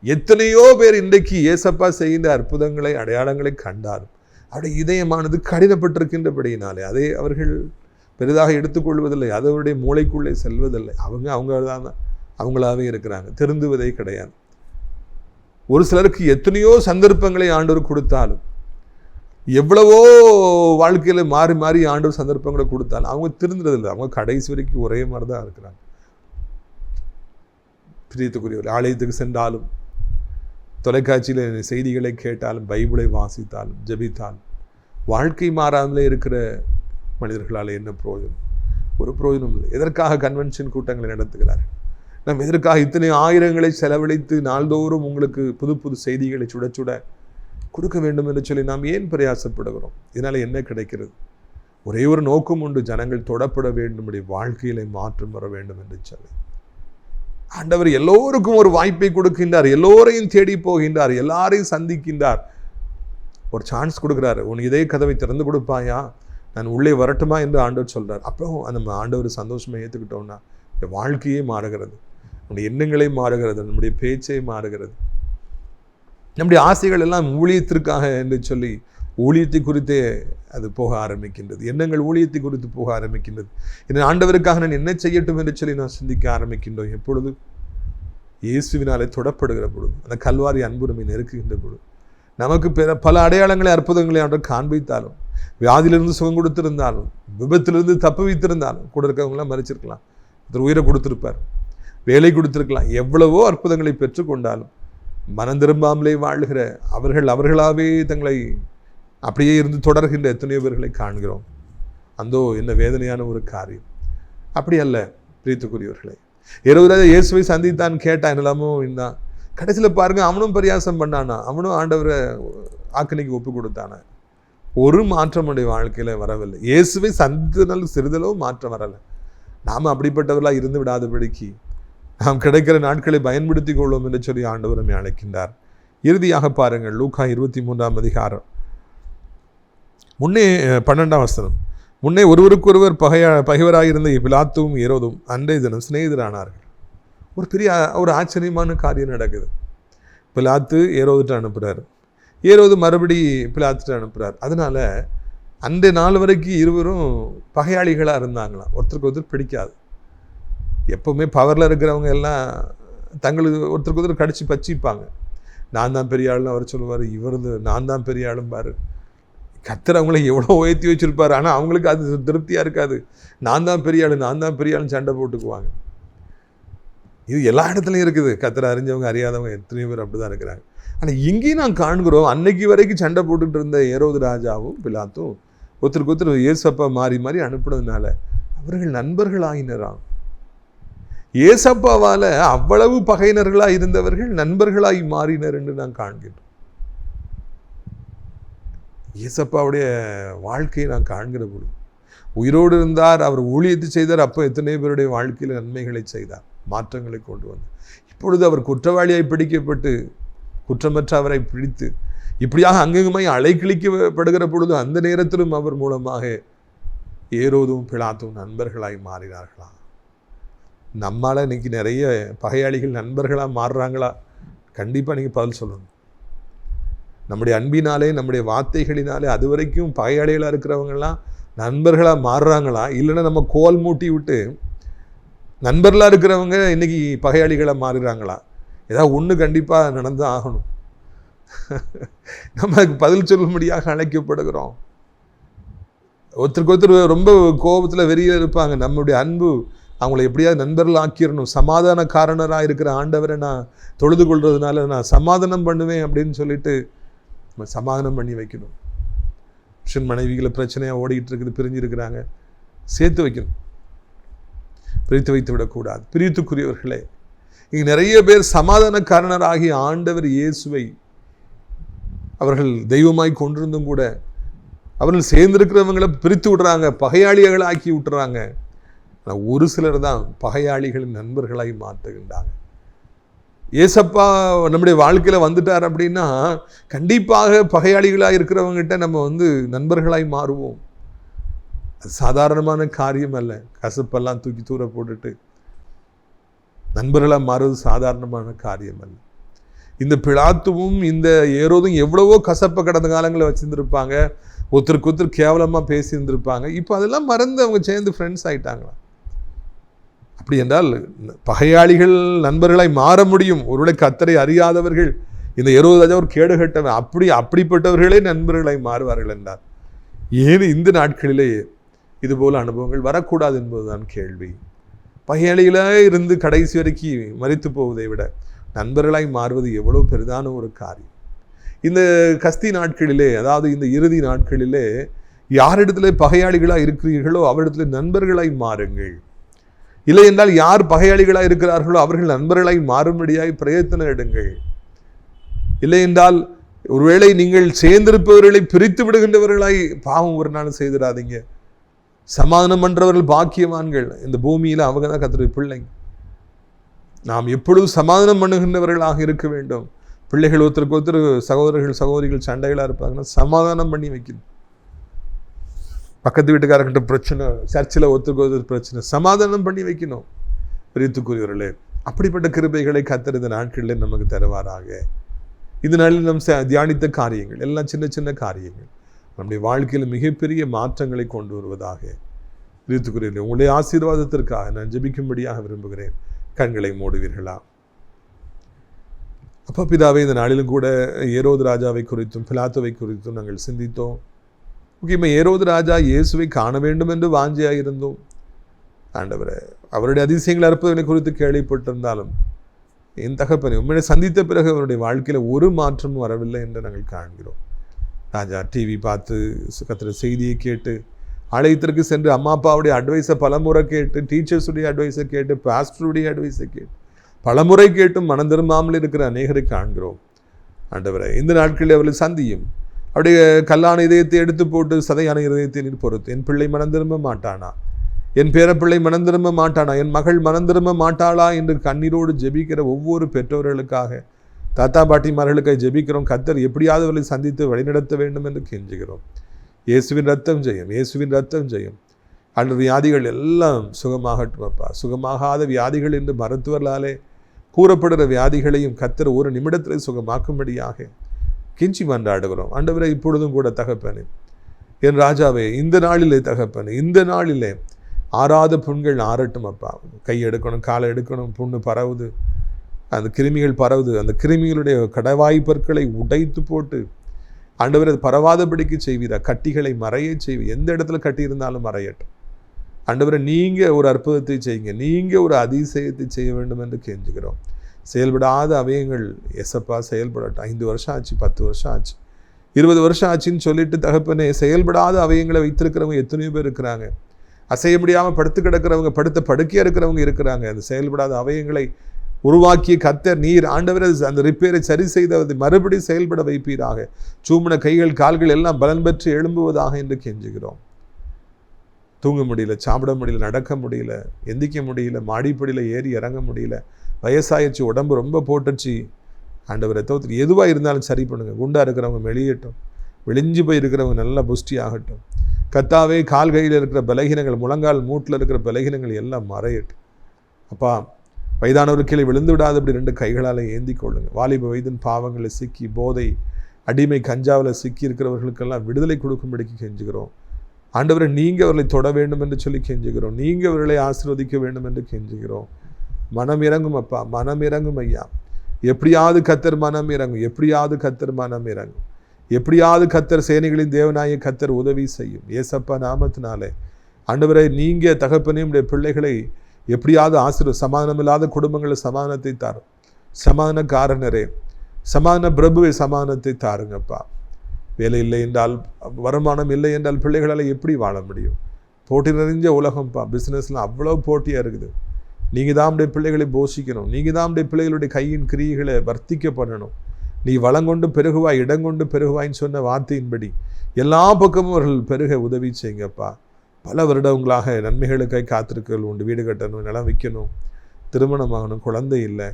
எத்தனையோ பேர் இன்றைக்கு ஏசப்பா செய்கின்ற அற்புதங்களை அடையாளங்களை கண்டாலும் அவருடைய இதயமானது கடினப்பட்டிருக்கின்றபடியினாலே அதை அவர்கள் பெரிதாக எடுத்துக்கொள்வதில்லை, அதவருடைய மூளைக்குள்ளே செல்வதில்லை. அவங்களாவே இருக்கிறாங்க, திருந்துவதே கிடையாது. ஒரு சிலருக்கு எத்தனையோ சந்தர்ப்பங்களை ஆண்டவர் கொடுத்தாலும், எவ்வளவோ வாழ்க்கையில் மாறி மாறி ஆண்டவர் சந்தர்ப்பங்களை கொடுத்தாலும் அவங்க திருந்துறதில்லை. அவங்க கடைசி வரைக்கும் ஒரே மாதிரி தான் இருக்கிறாங்க. பிரியத்துக்குரியவர், ஆலயத்துக்கு சென்றாலும், தொலைக்காட்சியில் செய்திகளை கேட்டாலும், பைபிளை வாசித்தாலும், ஜெபித்தாலும், வாழ்க்கை மாறாமலே இருக்கிற மனிதர்களால் என்ன பிரயோஜனம்? ஒரு பிரயோஜனம் இல்லை. எதற்காக கன்வென்ஷன் கூட்டங்களை நடத்துகிறார்கள்? நாம் எதற்காக இத்தனை ஆயிரங்களை செலவழித்து நாள்தோறும் உங்களுக்கு புது புது செய்திகளை சுட சுட கொடுக்க வேண்டும் என்று சொல்லி நாம் ஏன் பிரயாசப்படுகிறோம்? இதனால் என்ன கிடைக்கிறது? ஒரே ஒரு நோக்கம் உண்டு, ஜனங்கள் தொடப்பட வேண்டும், வாழ்க்கையிலே மாற்றம் வர வேண்டும் என்று சொல்லி. ஆண்டவர் எல்லோருக்கும் ஒரு வாய்ப்பை கொடுக்கின்றார், எல்லோரையும் தேடி போகின்றார், எல்லாரையும் சந்திக்கின்றார், ஒரு சான்ஸ் கொடுக்குறாரு. உன் இதே கதவை திறந்து கொடுப்பாயா, நான் உள்ளே வரட்டுமா என்று ஆண்டவர் சொல்கிறார். அப்புறம் நம்ம ஆண்டவர் சந்தோஷமாக ஏற்றுக்கிட்டோம்னா இந்த வாழ்க்கையே மாறுகிறது, நம்முடைய எண்ணங்களே மாறுகிறது, நம்முடைய பேச்சே மாறுகிறது. நம்முடைய ஆசைகள் எல்லாம் ஊழியத்திற்காக என்று சொல்லி ஊழியத்தை குறித்தே அது போக ஆரம்பிக்கின்றது. எண்ணங்கள் ஊழியத்தை குறித்து போக ஆரம்பிக்கின்றது. இந்த ஆண்டவருக்காக நான் என்ன செய்யட்டும் என்று சொல்லி நான் சிந்திக்க ஆரம்பிக்கின்றோம். எப்பொழுது இயேசுவினாலே தொடப்படுகிற பொழுது, அந்த கல்வாரி அன்பு நம்மை நெருக்குகின்ற பொழுது, நமக்கு பல அடையாளங்களை அற்புதங்களை அவர் காண்பித்தாலும், வியாதியிலிருந்து சுகம் கொடுத்திருந்தாலும், விபத்திலிருந்து தப்பு வைத்திருந்தாலும், கூட இருக்கிறவங்களாம் மறிச்சிருக்கலாம், உயிரை கொடுத்திருப்பார், வேலை கொடுத்திருக்கலாம், எவ்வளவோ அற்புதங்களை பெற்றுக்கொண்டாலும் மனம் திரும்பாமலே வாழ்கிற அவர்களாகவே தங்களை அப்படியே இருந்து தொடர்கின்ற எத்தனையோ பேர்களை காண்கிறோம். அந்தோ என்ன வேதனையான ஒரு காரியம். அப்படி அல்ல பிரியத்துக்குரியவர்களே. ஹேரோது இயேசுவை சந்தித்தான், கேட்டான், என்னெல்லாமோ இருந்தான். கடைசியில் பாருங்க, அவனும் பரியாசம் பண்ணானா, அவனும் ஆண்டவரை ஆக்கினைக்கு ஒப்பு கொடுத்தானா. ஒரு மாற்றம் உடைய வாழ்க்கையில வரவில்லை. இயேசுவை சந்தித்தனால் சிறிதளவு மாற்றம் வரலை. நாம் அப்படிப்பட்டவர்களாக இருந்து விடாதபடிக்கு நாம் கிடைக்கிற நாட்களை பயன்படுத்தி கொள்வோம் என்று சொல்லி ஆண்டவர் நம்மை அழைக்கின்றார். இறுதியாக பாருங்கள், லூக்கா 23ஆம் அதிகாரம் முன்னே 12ஆம் வசனம். முன்னே ஒருவருக்கொருவர் பகைவராயிருந்த பிலாத்துவும் ஏரோதும் அன்றைய தினம் சிநேகிதரானார்கள். ஒரு ஆச்சரியமான காரியம் நடக்குது. பிலாத்து ஏரோதுட்டு அனுப்புகிறார், ஏரோது மறுபடி பிலாத்துட்டு அனுப்புகிறார். அதனால அன்றைய நாள் வரைக்கும் இருவரும் பகையாளிகளாக இருந்தாங்களாம், ஒருத்தருக்கு ஒருத்தர் பிடிக்காது. எப்போவுமே பவரில் இருக்கிறவங்க எல்லாம் தங்களுக்கு ஒருத்தருக்கு ஒருத்தர் கடிச்சு பச்சிப்பாங்க. நான் தான் பெரிய ஆளுன்னு அவர் சொல்லுவார், இவரது நான் தான் பெரிய ஆளும் பாரு. கர்த்தர் அவங்கள எவ்வளோ உயர்த்தி வச்சுருப்பார், ஆனால் அவங்களுக்கு அது திருப்தியாக இருக்காது. நான் தான் பெரிய ஆளுன்னு சண்டை போட்டுக்குவாங்க. இது எல்லா இடத்துலையும் இருக்குது. கர்த்தரை அறிஞ்சவங்க அறியாதவங்க எத்தனையோ பேர் அப்படி தான் இருக்கிறாங்க. ஆனால் இங்கேயும் நான் காண்கிறோம், அன்னைக்கு வரைக்கும் சண்டை போட்டுக்கிட்டு இருந்த ஏரோது ராஜாவும் பிலாத்தும் ஒருத்தருக்கு ஒருத்தர் ஏசப்பா மாறி மாறி அனுப்புனதுனால அவர்கள் நண்பர்கள் ஆகினராம். ஏசப்பாவால் அவ்வளவு பகையினர்களாக இருந்தவர்கள் நண்பர்களாகி மாறினர் என்று நான் காண்கிறோம். ஏசப்பாவுடைய வாழ்க்கையை நான் காண்கிற பொழுது, உயிரோடு இருந்தார், அவர் ஊழியத்தை செய்தார், அப்போ எத்தனை பேருடைய வாழ்க்கையில் நன்மைகளை செய்தார், மாற்றங்களை கொண்டு வந்தார். இப்பொழுது அவர் குற்றவாளியாய் பிடிக்கப்பட்டு குற்றமற்ற அவரை பிடித்து இப்படியாக அங்கங்குமாய் அலைக்கிழிக்கப்படுகிற பொழுது அந்த நேரத்திலும் அவர் மூலமாக ஏரோதும் பிலாத்தும் நண்பர்களாய் மாறினார்களா? நம்மால் இன்னைக்கு நிறைய பகையாளிகள் நண்பர்களாக மாறுறாங்களா? கண்டிப்பாக நீங்கள் பதில் சொல்லணும். நம்முடைய அன்பினாலே, நம்முடைய வார்த்தைகளினாலே அது வரைக்கும் பகையாளிகளாக இருக்கிறவங்கலாம் நண்பர்களாக மாறுறாங்களா? இல்லைன்னா நம்ம கோல் மூட்டி விட்டு நண்பர்களாக இருக்கிறவங்க இன்றைக்கி பகையாளிகளாக மாறுறாங்களா? ஏதாவது ஒன்று கண்டிப்பாக நடந்து ஆகணும். நம்ம அதுக்கு பதில் சொல்லும்படியாக அழைக்கப்படுகிறோம். ஒருத்தருக்கு ஒருத்தர் ரொம்ப கோபத்தில் வெறியில் இருப்பாங்க. நம்முடைய அன்பு அவங்கள எப்படியாவது நண்பர்கள் ஆக்கிடணும். சமாதான காரணராக இருக்கிற ஆண்டவரை நான் தொழுது கொள்றதுனால நான் சமாதானம் பண்ணுவேன் அப்படின்னு சொல்லிட்டு நம்ம சமாதானம் பண்ணி வைக்கணும். புருஷன் மனைவிகளை பிரச்சனையாக ஓடிக்கிட்டு இருக்குது, பிரிஞ்சிருக்கிறாங்க, சேர்த்து வைக்கணும், பிரித்து வைத்து விடக்கூடாது. பிரித்துக்குரியவர்களே, இங்கே நிறைய பேர் சமாதான காரணராகிய ஆண்டவர் இயேசுவை அவர்கள் தெய்வமாய் கொண்டிருந்தும் கூட அவர்கள் சேர்ந்திருக்கிறவங்களை பிரித்து விடுறாங்க, பகையாளிகளை ஆக்கி விட்டுறாங்க. ஆனால் ஒரு சிலர் தான் பகையாளிகளின் நண்பர்களாய் மாற்றுகின்றாங்க. ஏசப்பா நம்முடைய வாழ்க்கையில் வந்துட்டார் அப்படின்னா கண்டிப்பாக பகையாளிகளாக இருக்கிறவங்ககிட்ட நம்ம நண்பர்களாய் மாறுவோம். அது சாதாரணமான காரியம் அல்ல. கசப்பெல்லாம் தூக்கி தூர போட்டுட்டு நண்பர்களாக மாறுவது சாதாரணமான காரியம் அல்ல. இந்த பிலாத்துவும் இந்த ஏரோதும் எவ்வளவோ கசப்பை கடந்த காலங்களில் வச்சுருந்துருப்பாங்க, ஒருத்தருக்கு ஒருத்தர் கேவலமாக பேசியிருந்திருப்பாங்க. இப்போ அதெல்லாம் மறந்து அவங்க சேர்ந்து ஃப்ரெண்ட்ஸ் ஆகிட்டாங்களா? அப்படி என்றால் பகையாளிகள் நண்பர்களாய் மாற முடியும். ஒருவேளை கர்த்தரை அறியாதவர்கள், இந்த ஏரோது ராஜா ஒரு கேடுகட்டவன், அப்படிப்பட்டவர்களே நண்பர்களாய் மாறுவார்கள் என்றார். ஏன் இந்த நாட்களிலே இதுபோல அனுபவங்கள் வரக்கூடாது என்பதுதான் கேள்வி. பகையாளிகளாக இருந்து கடைசி வரைக்கும் மரித்து போவதை விட நண்பர்களாய் மாறுவது எவ்வளோ பெரிதான ஒரு காரியம். இந்த கஸ்தி நாட்களிலே, அதாவது இந்த இறுதி நாட்களிலே யாரிடத்துல பகையாளிகளாக இருக்கிறீர்களோ அவரிடத்துல நண்பர்களாய் மாறுங்கள். இல்லை என்றால் யார் பகையாளிகளாக இருக்கிறார்களோ அவர்கள் நண்பர்களாய் மாறும்படியாய் பிரயத்தனம் எடுங்கள். இல்லை என்றால் ஒருவேளை நீங்கள் சேர்ந்திருப்பவர்களை பிரித்து விடுகின்றவர்களாய் பாவம் ஒரு நாள் செய்திடாதீங்க. சமாதானம் பண்றவர்கள் பாக்கியவான்கள். இந்த பூமியில அவங்க தான் கர்த்தருடைய பிள்ளைங்க. நாம் எப்பொழுதும் சமாதானம் பண்ணுகின்றவர்களாக இருக்க வேண்டும். பிள்ளைகள் ஒருத்தருக்கு ஒருத்தர், சகோதரர்கள் சகோதரிகள் சண்டைகளாக இருப்பாங்கன்னா சமாதானம் பண்ணி வைக்கணும். பக்கத்து வீட்டுக்காரர்கிட்ட பிரச்சனை, சர்ச்சில் ஒருத்தருக்கு ஒருத்தர் பிரச்சனை, சமாதானம் பண்ணி வைக்கணும். பிரியத்துக்குரியவர்களே, அப்படிப்பட்ட கிருபைகளை கர்த்தர் இந்த நாட்களில் நமக்கு தருவாராக. இந்த நாளில் நம் தியானித்த காரியங்கள் எல்லாம் சின்ன சின்ன காரியங்கள் நம்முடைய வாழ்க்கையில் மிகப்பெரிய மாற்றங்களை கொண்டு வருவதாக. பிரியத்துக்குரியவர்களே, உங்களுடைய ஆசீர்வாதத்திற்காக நான் ஜெபிக்கும்படியாக விரும்புகிறேன். கண்களை மூடுவீர்களா? அப்பா பிதாவே, இந்த நாளிலும் கூட ஏரோது ராஜாவை குறித்தும் பிலாத்துவை குறித்தும் நாங்கள் சிந்தித்தோம். முக்கியமாக ஏரோது ராஜா இயேசுவை காண வேண்டும் என்று வாஞ்சியாக இருந்தோம். ஆண்டவரே, அவருடைய அதிசயங்கள் அற்புதங்களை குறித்து கேள்விப்பட்டிருந்தாலும் என் தகப்பனை உண்மையை சந்தித்த பிறகு அவருடைய வாழ்க்கையில் ஒரு மாற்றமும் வரவில்லை என்று நாங்கள் காண்கிறோம். ராஜா டிவி பார்த்து, கத்திர செய்தியை கேட்டு, ஆலயத்திற்கு சென்று அம்மா அப்பாவுடைய அட்வைஸை பலமுறை கேட்டு, டீச்சர்ஸுடைய அட்வைஸை கேட்டு, பாஸ்டருடைய அட்வைஸை கேட்டு, பலமுறை கேட்டும் மனம் திரும்பாமல் இருக்கிற அநேகரை காண்கிறோம். ஆண்டவரை, இந்த நாட்களில் அவர்களை சந்தியும். அவருடைய கல்லான இதயத்தை எடுத்து போட்டு சதையான இதயத்தை நீர் பொறுத்து, என் பிள்ளை மனம் திரும்ப மாட்டானா, என் பேரப்பிள்ளை மனம் திரும்ப மாட்டானா, என் மகள் மனம் திரும்ப மாட்டாளா என்று கண்ணீரோடு ஜெபிக்கிற ஒவ்வொரு பெற்றோர்களுக்காக, தாத்தா பாட்டிமார்களுக்காக ஜெபிக்கிறோம். கர்த்தர் எப்படியாவது அவர்களை சந்தித்து வழிநடத்த வேண்டும் என்று கெஞ்சுகிறோம். இயேசுவின் ரத்தம் ஜெயம், இயேசுவின் ரத்தம் ஜெயம். அந்த வியாதிகள் எல்லாம் சுகமாகட்டும் அப்பா. சுகமாகாத வியாதிகள் என்று மருத்துவர்களாலே கூறப்படுகிற வியாதிகளையும் கர்த்தர் ஒரு நிமிடத்தில் சுகமாக்கும்படியாக கெஞ்சி மன்றாடுகிறோம். ஆண்டவரே, இப்பொழுதும் கூட தகப்பனே, என் ராஜாவே, இந்த நாளிலே தகப்பனே, இந்த நாளிலே ஆறாத புண்கள் ஆறட்டும் அப்பா. கை எடுக்கணும், காலை எடுக்கணும், புண்ணு பரவுது, அந்த கிருமிகள் பரவுது, அந்த கிருமிகளுடைய கடவாய்ப்பற்களை உடைத்து போட்டு ஆண்டவர் அது பரவாதபடிக்கு செய்வீரா. கட்டிகளை மறைய செய்வீர். எந்த இடத்துல கட்டி இருந்தாலும் மறையட்டும். ஆண்டவரை, நீங்கள் ஒரு அற்புதத்தை செய்யுங்க, நீங்கள் ஒரு அதிசயத்தை செய்ய வேண்டும் என்று கெஞ்சுகிறோம். செயல்படாத அவயங்கள் எசப்பா செயல்படட்டும். 5 வருஷம் ஆச்சு, 10 வருஷம் ஆச்சு, 20 வருஷம் ஆச்சுன்னு சொல்லிட்டு தகப்பனே, செயல்படாத அவயங்களை வைத்திருக்கிறவங்க எத்தனையோ பேர் இருக்கிறாங்க. அசைய முடியாமல் படுத்து கிடக்கிறவங்க, படுத்த படுக்கையாக இருக்கிறவங்க இருக்கிறாங்க. அந்த செயல்படாத அவயங்களை உருவாக்கிய கர்த்தர் நீர் ஆண்டவரை அந்த ரிப்பேரை சரி செய்து மறுபடி செயல்பட வைப்பீராக. சூமன கைகள் கால்கள் எல்லாம் பலன் பெற்று எழும்புவதாக என்று கெஞ்சுகிறோம். தூங்க முடியல, சாப்பிட முடியல, நடக்க முடியல, எந்திக்க முடியல, மாடிப்படியில் ஏறி இறங்க முடியல, வயசாயிடுச்சு, உடம்பு ரொம்ப போட்டுச்சு. ஆண்டவரை தோற்று எதுவாக இருந்தாலும் சரி பண்ணுங்க. குண்டாக இருக்கிறவங்க மெலியட்டும், விழிஞ்சு போய் இருக்கிறவங்க நல்லா புஷ்டி ஆகட்டும். கர்த்தாவே, கால் கையில் இருக்கிற பலகீனங்கள், முழங்கால் மூட்டில் இருக்கிற பலகீனங்கள் எல்லாம் மறையட்டும் அப்பா. வயதானவர் கீழே விழுந்து விடாதபடி 2 கைகளால் ஏந்தி கொள்ளுங்க. வாலிப வயதின் பாவங்களை சிக்கி, போதை, அடிமை, கஞ்சாவில் சிக்கி இருக்கிறவர்களுக்கெல்லாம் விடுதலை கொடுக்கும்படிக்கு கெஞ்சுகிறோம். ஆண்டவரை, நீங்கள் அவர்களை தொட வேண்டும் என்று சொல்லி கெஞ்சுகிறோம். நீங்கள் அவர்களை ஆசீர்வதிக்க வேண்டும் என்று கெஞ்சுகிறோம். மனம் இறங்கும் அப்பா, மனம் இறங்கும் ஐயா. எப்படியாவது கர்த்தர் மனம் இறங்கும், எப்படியாவது கர்த்தர் மனம் இறங்கும், எப்படியாவது கர்த்தர் சேனைகளின் தேவனாய கர்த்தர் உதவி செய்யும். ஏசப்பா நாமத்தினாலே ஆண்டவரை, நீங்கள் தகப்பனே உடைய பிள்ளைகளை எப்படியாவது சமாதானம் இல்லாத குடும்பங்களில் சமாதானத்தை தாரும். சமாதானக்காரனரே, சமாதான பிரபுவை சமாதானத்தை தாருங்கப்பா. வேலை இல்லை என்றால், வருமானம் இல்லை என்றால் பிள்ளைகளால் எப்படி வாழ முடியும்? போட்டி நிறைஞ்ச உலகம்ப்பா. பிஸ்னஸ்லாம் அவ்வளோ போட்டியாக இருக்குது. நீங்கள் தான் உடைய பிள்ளைகளை போஷிக்கணும். நீங்கள் தான் உடைய பிள்ளைகளுடைய கையின் கிரியைகளை வர்த்திக்க பண்ணணும். நீ வளங்கொண்டு பெருகுவாய், இடங்கொண்டு பெருகுவாயின்னு சொன்ன வார்த்தையின்படி எல்லா பக்கமும் அவர்கள் பெருக உதவி செய்யுங்கப்பா. பல வருடங்களாக நன்மைகளுக்காக காத்திருக்கள் உண்டு. வீடு கட்டணும், நிலம் விற்கணும், திருமணமாகணும், குழந்தை இல்லை,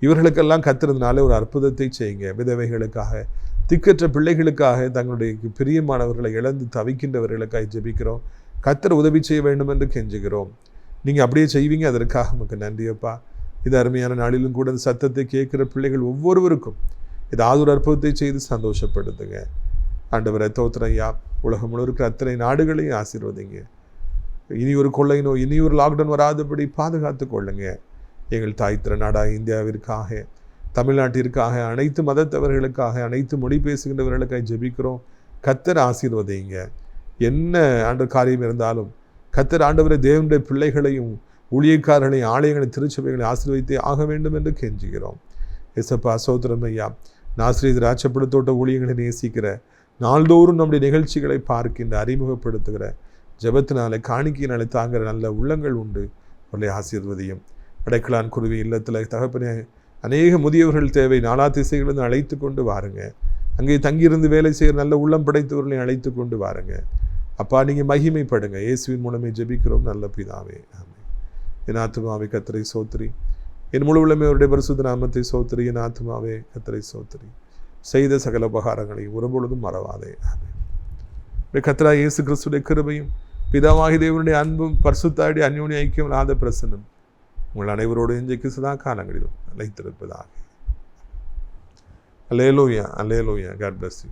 இவர்களுக்கெல்லாம் கத்திருந்தனாலே ஒரு அற்புதத்தை செய்யுங்க. விதவைகளுக்காக, திக்கற்ற பிள்ளைகளுக்காக, தங்களுடைய பிரியமானவர்களை இழந்து தவிக்கின்றவர்களுக்காக ஜெபிக்கிறோம். கர்த்தர் உதவி செய்ய வேண்டும் என்று கெஞ்சுகிறோம். நீங்கள் அப்படியே செய்வீங்க, அதற்காக நமக்கு நன்றியப்பா. இது அருமையான நாளிலும் கூட இந்த சத்தத்தை கேட்குற பிள்ளைகள் ஒவ்வொருவருக்கும் ஏதாவது ஒரு அற்புதத்தை செய்து சந்தோஷப்படுத்துங்க. ஆண்டவரை தோத்திரையா, உலகம் முழுவதும் அத்தனை நாடுகளையும் ஆசீர்வதிங்க. இனி ஒரு கொள்ளை நோய், இனி ஒரு லாக்டவுன் வராதபடி பாதுகாத்து கொள்ளுங்க. எங்கள் தாய் திருநாடாக இந்தியாவிற்காக, தமிழ்நாட்டிற்காக, அனைத்து மதத்தவர்களுக்காக, அனைத்து மொழி பேசுகின்றவர்களுக்காக ஜெபிக்கிறோம். கர்த்தர் ஆசீர்வதிங்க. என்ன காரியம் இருந்தாலும் கர்த்தர் ஆண்டவரை தேவனுடைய பிள்ளைகளையும் ஊழியக்காரர்களையும் ஆலயங்களை திருச்சபைகளை ஆசீர்வதித்தே ஆக வேண்டும் என்று கெஞ்சுகிறோம். எசப்பா சோத்திரம் ஐயா. நாசரேத் திராட்சைப்பழத்தோட்ட ஊழியங்களை நேசிக்கிற, நாள்தோறும் நம்முடைய நிகழ்ச்சிகளை பார்க்கின்ற, அறிமுகப்படுத்துகிற, ஜெபத்தினாலே காணிக்கையினாலே தாங்கிற நல்ல உள்ளங்கள் உண்டு. அவர்களை ஆசீர்வதியும். அடைக்கலான் குருவி இல்லத்தில் தகப்பனே அநேக முதியவர்கள் தேவை. நாலா திசைகளிலிருந்து அழைத்து கொண்டு வாருங்க. அங்கே தங்கியிருந்து வேலை செய்கிற நல்ல உள்ளம் படைத்தவர்களை அழைத்து கொண்டு வாருங்க. அப்பா, நீங்கள் மகிமைப்படுங்க. இயேசுவின் மூலமே ஜெபிக்கிறோம் நல்ல பிதாவே, ஆமென். என் ஆத்துமாவே கர்த்தரை சோத்திரி, என் முழு உள்ளமே அவருடைய பரிசுத்த நாமத்தை சோத்திரி. என் ஆத்துமாவே கர்த்தரை சோத்திரி, செய்த சகல உபகாரங்களை ஒருபொழுதும் மறவாதே, ஆமென். கர்த்தராகிய இயேசு கிறிஸ்துவின் கிருபையும் பிதாவாகிய தேவனுடைய அன்பும் பரிசுத்தாவிய அந்யோன்ய ஐக்கியம் இல்லாத பிரசன்னம் உங்கள் அனைவரோடு இன்றைக்கு சதா காலங்களிலும் நிலைத்திருப்பதாக. அல்லேலூயா, அல்லேலூயா. God bless you.